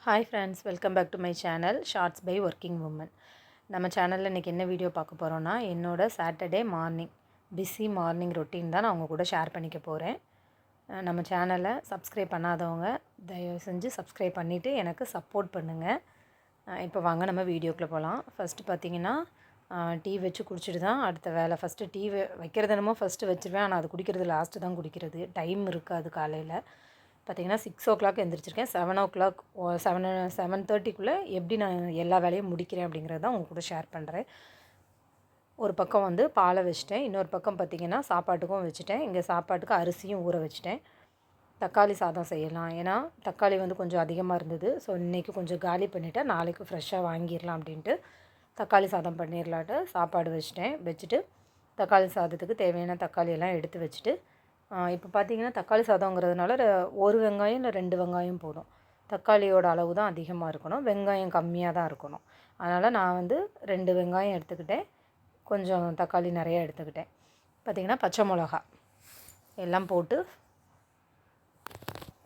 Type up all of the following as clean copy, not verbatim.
Hi friends, welcome back to my channel shorts by working woman. நம்ம சேனலில் இன்றைக்கி என்ன வீடியோ பார்க்க போகிறோன்னா, என்னோடய Saturday morning busy morning routine தான் நான் உங்கள் கூட ஷேர் பண்ணிக்க போகிறேன். நம்ம சேனலை சப்ஸ்கிரைப் பண்ணாதவங்க தயவு செஞ்சு சப்ஸ்கிரைப் பண்ணிவிட்டு எனக்கு சப்போர்ட் பண்ணுங்கள். இப்போ வாங்க நம்ம வீடியோக்குள்ளே போகலாம். ஃபஸ்ட்டு பார்த்திங்கன்னா டீ வச்சு குடிச்சிட்டு தான் அடுத்த வேலை. ஃபஸ்ட்டு டீ வைக்கிறது என்னமோ ஃபஸ்ட்டு வச்சுருவேன், ஆனால் அது குடிக்கிறது லாஸ்ட்டு தான் குடிக்கிறது. டைம் இருக்காது. காலையில் பார்த்திங்கன்னா 6 o'clock எழுந்திரிச்சிருக்கேன். 7 o'clock 7:30க்குள்ளே எப்படி நான் எல்லா வேலையும் முடிக்கிறேன் அப்படிங்கிறது தான் உங்கள் கூட ஷேர் பண்ணுறேன். ஒரு பக்கம் வந்து பாலை வச்சுட்டேன், இன்னொரு பக்கம் பார்த்திங்கன்னா சாப்பாட்டுக்கும் வச்சுட்டேன். இங்கே சாப்பாட்டுக்கு அரிசியும் ஊற வச்சுட்டேன். தக்காளி சாதம் செய்யலாம், ஏன்னா தக்காளி வந்து கொஞ்சம் அதிகமாக இருந்தது. ஸோ இன்றைக்கி கொஞ்சம் காலி பண்ணிவிட்டேன், நாளைக்கு ஃப்ரெஷ்ஷாக வாங்கிடலாம் அப்படின்ட்டு தக்காளி சாதம் பண்ணிடலாட்டு சாப்பாடு வச்சுட்டு தக்காளி சாதத்துக்கு தேவையான தக்காளியெல்லாம் எடுத்து வச்சுட்டு, இப்போ பார்த்திங்கன்னா தக்காளி சாதங்கிறதுனால ஒரு வெங்காயம் இல்லை 2 வெங்காயம் போதும். தக்காளியோட அளவு தான் அதிகமாக இருக்கணும், வெங்காயம் கம்மியாக தான் இருக்கணும். அதனால் நான் வந்து 2 வெங்காயம் எடுத்துக்கிட்டேன், கொஞ்சம் தக்காளி நிறையா எடுத்துக்கிட்டேன். பார்த்திங்கன்னா பச்சை மிளகா எல்லாம் போட்டு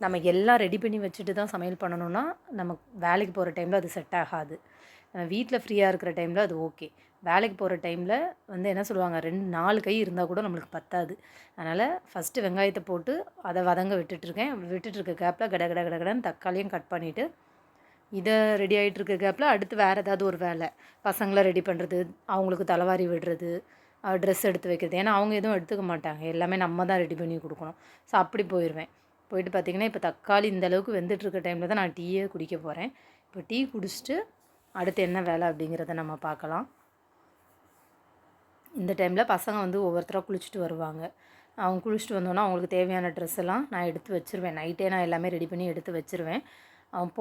நம்ம எல்லாம் ரெடி பண்ணி வச்சுட்டு தான் சமையல் பண்ணணுன்னா நம்ம வேலைக்கு போகிற டைமில் அது செட் ஆகாது. நம்ம வீட்டில் ஃப்ரீயாக இருக்கிற டைமில் அது ஓகே. வேலைக்கு போகிற டைமில் வந்து என்ன சொல்லுவாங்க, 4 கை இருந்தால் கூட நம்மளுக்கு பத்தாது. அதனால் ஃபஸ்ட்டு வெங்காயத்தை போட்டு அதை வதங்க விட்டுட்டுருக்க கேப்பில் கடன்னு தக்காளியும் கட் பண்ணிவிட்டு, இதை ரெடி ஆகிட்டுருக்க கேப்பில் அடுத்து வேறு ஏதாவது ஒரு வேலை, பசங்களை ரெடி பண்ணுறது, அவங்களுக்கு தலைவாரி விடுறது, ட்ரெஸ் எடுத்து வைக்கிறது. ஏன்னா அவங்க எதுவும் எடுத்துக்க மாட்டாங்க, எல்லாமே நம்ம தான் ரெடி பண்ணி கொடுக்கணும். ஸோ அப்படி போயிட்டு பார்த்திங்கன்னா, இப்போ தக்காளி இந்தளவுக்கு வெந்துட்டுருக்க டைமில் தான் நான் டீயே குடிக்க போகிறேன். இப்போ டீ குடிச்சிட்டு அடுத்து என்ன வேலை அப்படிங்கிறத நம்ம பார்க்கலாம். இந்த டைமில் பசங்க வந்து ஒவ்வொருத்தராக குளிச்சுட்டு வருவாங்க. அவங்க குளிச்சுட்டு வந்தோன்னா அவங்களுக்கு தேவையான ட்ரெஸ் எல்லாம் நான் எடுத்து வச்சுருவேன். நைட்டே நான் எல்லாமே ரெடி பண்ணி எடுத்து வச்சுருவேன். அவன்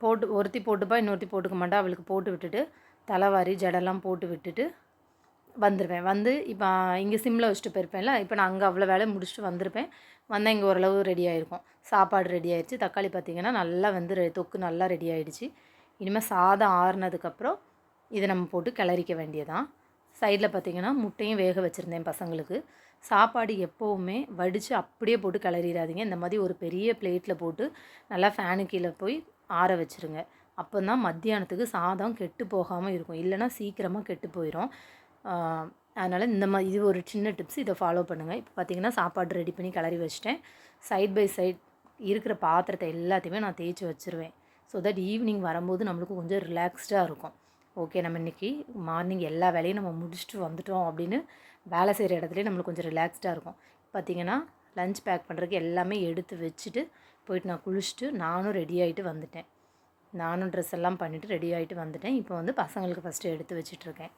போட்டு ஒருத்தி போட்டுப்பா, இன்னொருத்தி போட்டுக்க மாட்டா. அவளுக்கு போட்டு விட்டுட்டு தலைவாரி ஜடெல்லாம் போட்டு விட்டுட்டு வந்துடுவேன். வந்து இப்போ இங்கே சிம்மில் வச்சுட்டு போயிருப்பேன்ல, இப்போ நான் அங்கே அவ்வளோ வேலை முடிச்சுட்டு வந்திருப்பேன். வந்தால் இங்கே ஓரளவு ரெடி ஆகிருக்கும். சாப்பாடு ரெடி ஆகிடுச்சு. தக்காளி பார்த்திங்கன்னா நல்லா வந்து தொக்கு நல்லா ரெடி ஆகிடுச்சு. இனிமேல் சாதம் ஆறுனதுக்கப்புறம் இதை நம்ம போட்டு கிளறிக்க வேண்டியதான். சைடில் பார்த்திங்கன்னா முட்டையும் வேக வச்சுருந்தேன் பசங்களுக்கு. சாப்பாடு எப்போவுமே வடித்து அப்படியே போட்டு கிளறிடாதீங்க. இந்த மாதிரி ஒரு பெரிய பிளேட்டில் போட்டு நல்லா ஃபேனு கீழே போய் ஆற வச்சுருங்க. அப்போ தான் மத்தியானத்துக்கு சாதம் கெட்டு போகாமல் இருக்கும், இல்லைனா சீக்கிரமாக கெட்டு போயிடும். அதனால் இது ஒரு சின்ன டிப்ஸ், இதை ஃபாலோ பண்ணுங்கள். இப்போ பார்த்திங்கன்னா சாப்பாடு ரெடி பண்ணி கிளறி வச்சுட்டேன். சைட் பை சைட் இருக்கிற பாத்திரத்தை எல்லாத்தையுமே நான் தேய்ச்சி வச்சுருவேன். ஸோ தட் ஈவினிங் வரும்போது நம்மளுக்கு கொஞ்சம் ரிலாக்ஸ்டாக இருக்கும். ஓகே, நம்ம இன்றைக்கி மார்னிங் எல்லா வேலையும் நம்ம முடிச்சுட்டு வந்துட்டோம் அப்படின்னு வேலை செய்கிற இடத்துலேயே நம்மளுக்கு கொஞ்சம் ரிலாக்ஸ்டாக இருக்கும். பார்த்திங்கன்னா லஞ்ச் பேக் பண்ணுறதுக்கு எல்லாமே எடுத்து வச்சுட்டு போயிட்டு நான் குளிச்சுட்டு நானும் ரெடி ஆகிட்டு வந்துட்டேன். நானும் ட்ரெஸ் எல்லாம் பண்ணிவிட்டு ரெடி ஆகிட்டு வந்துட்டேன். இப்போ வந்து பசங்களுக்கு ஃபஸ்ட்டு எடுத்து வச்சிட்ருக்கேன்.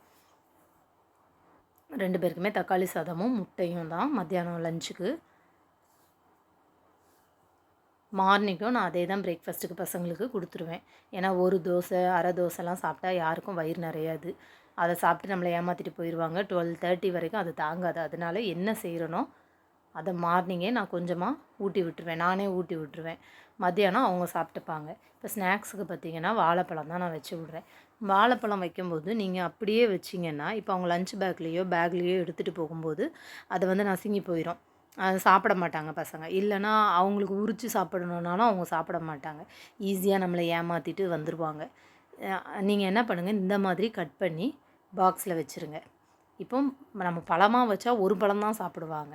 2 பேருக்குமே தக்காளி சாதமும் முட்டையும் தான் மத்தியானம் லஞ்சுக்கு. மார்னிங்கும் நான் அதே தான் பிரேக்ஃபாஸ்ட்டுக்கு பசங்களுக்கு கொடுத்துருவேன். ஏன்னா ஒரு தோசை அரை தோசைலாம் சாப்பிட்டா யாருக்கும் வயிறு நிறையாது. அதை சாப்பிட்டு நம்மளை ஏமாற்றிட்டு போயிடுவாங்க. 12:30 வரைக்கும் அது தாங்காது. அதனால என்ன செய்கிறனோ அதை மார்னிங்கே நான் கொஞ்சமாக ஊட்டி விட்டுருவேன், நானே ஊட்டி விட்டுருவேன். மத்தியானம் அவங்க சாப்பிட்டுப்பாங்க. இப்போ ஸ்நாக்ஸுக்கு பார்த்திங்கன்னா வாழைப்பழம் தான் நான் வச்சு விட்றேன். வாழைப்பழம் வைக்கும்போது நீங்கள் அப்படியே வச்சிங்கன்னா, இப்போ அவங்க லஞ்ச் பேக்லேயோ எடுத்துகிட்டு போகும்போது அது வந்து நசுங்கி போயிடும். அது சாப்பிட மாட்டாங்க பசங்க. இல்லைனா அவங்களுக்கு உரித்து சாப்பிடணுன்னாலும் அவங்க சாப்பிட மாட்டாங்க. ஈஸியாக நம்மளை ஏமாற்றிட்டு வந்துடுவாங்க. நீங்கள் என்ன பண்ணுங்கள், இந்த மாதிரி கட் பண்ணி பாக்ஸில் வச்சுருங்க. இப்போ நம்ம பழமாக வச்சா ஒரு பழம் தான் சாப்பிடுவாங்க.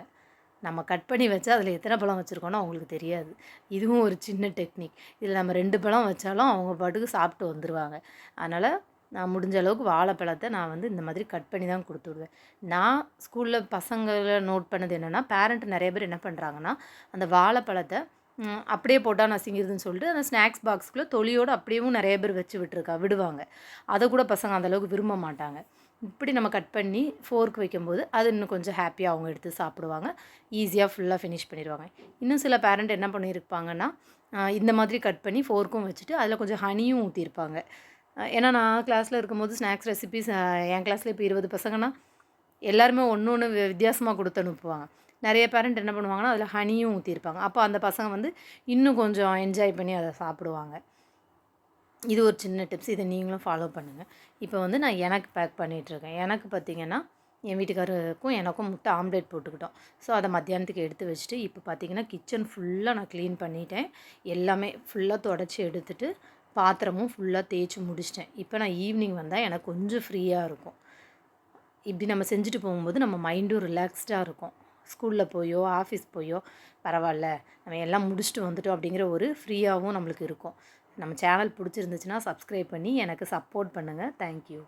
நம்ம கட் பண்ணி வச்சா அதில் எத்தனை பழம் வச்சுருக்கோன்னு அவங்களுக்கு தெரியாது. இதுவும் ஒரு சின்ன டெக்னிக். இதில் நம்ம 2 பழம் வச்சாலும் அவங்க பாட்டுக்கு சாப்பிட்டு வந்துடுவாங்க. அதனால் நான் முடிஞ்ச அளவுக்கு வாழைப்பழத்தை நான் வந்து இந்த மாதிரி கட் பண்ணி தான் கொடுத்து விடுவேன். நான் ஸ்கூலில் பசங்களை நோட் பண்ணது என்னென்னா, பேரண்ட் நிறைய பேர் என்ன பண்ணுறாங்கன்னா, அந்த வாழைப்பழத்தை அப்படியே போட்டால் நசுங்கிருதுன்னு சொல்லிட்டு அந்த ஸ்நாக்ஸ் பாக்ஸுக்குள்ளே தொலியோடு அப்படியேவும் நிறைய பேர் வச்சு விடுவாங்க. அதை கூட பசங்க அந்தளவுக்கு விரும்ப மாட்டாங்க. இப்படி நம்ம கட் பண்ணி ஃபோர்க் வைக்கும்போது அது இன்னும் கொஞ்சம் ஹாப்பியாக அவங்க எடுத்து சாப்பிடுவாங்க. ஈஸியாக ஃபுல்லாக ஃபினிஷ் பண்ணிடுவாங்க. இன்னும் சில பேரண்ட் என்ன பண்ணியிருப்பாங்கன்னா, இந்த மாதிரி கட் பண்ணி ஃபோர்க்கும் வச்சுட்டு அதில் கொஞ்சம் ஹனியும் ஊற்றிருப்பாங்க. ஏன்னா நான் கிளாஸில் இருக்கும்போது ஸ்நாக்ஸ் ரெசிபீஸ் என் கிளாஸில் இப்போ 20 பசங்கன்னா எல்லாருமே ஒன்று வித்தியாசமாக கொடுத்து அனுப்புவாங்க. நிறைய பேரண்ட் என்ன பண்ணுவாங்கன்னா அதில் ஹனியும் ஊற்றிருப்பாங்க. அப்போ அந்த பசங்க வந்து இன்னும் கொஞ்சம் என்ஜாய் பண்ணி அதை சாப்பிடுவாங்க. இது ஒரு சின்ன டிப்ஸ், இதை நீங்களும் ஃபாலோ பண்ணுங்கள். இப்போ வந்து நான் எனக்கு பேக் பண்ணிகிட்ருக்கேன். எனக்கு பார்த்திங்கன்னா என் வீட்டுக்காரருக்கும் எனக்கும் முட்டை ஆம்லேட் போட்டுக்கிட்டோம். ஸோ அதை மத்தியானத்துக்கு எடுத்து வச்சுட்டு இப்போ பார்த்திங்கன்னா கிச்சன் ஃபுல்லாக நான் க்ளீன் பண்ணிட்டேன். எல்லாமே ஃபுல்லாக தொடச்சி எடுத்துகிட்டு பாத்திரமும் ஃபுல்லாக தேய்ச்சி முடிச்சிட்டேன். இப்போ நான் ஈவினிங் வந்தால் எனக்கு கொஞ்சம் ஃப்ரீயாக இருக்கும். இப்படி நம்ம செஞ்சுட்டு போகும்போது நம்ம மைண்டும் ரிலாக்ஸ்டாக இருக்கும். ஸ்கூலில் போயோ ஆஃபீஸ் போயோ பரவாயில்ல நம்ம எல்லாம் முடிச்சுட்டு வந்துட்டோம் அப்படிங்கிற ஒரு ஃப்ரீயாகவும் நம்மளுக்கு இருக்கும். நம்ம சேனல் பிடிச்சிருந்துச்சுன்னா சப்ஸ்கிரைப் பண்ணி எனக்கு சப்போர்ட் பண்ணுங்கள். தேங்க்யூ.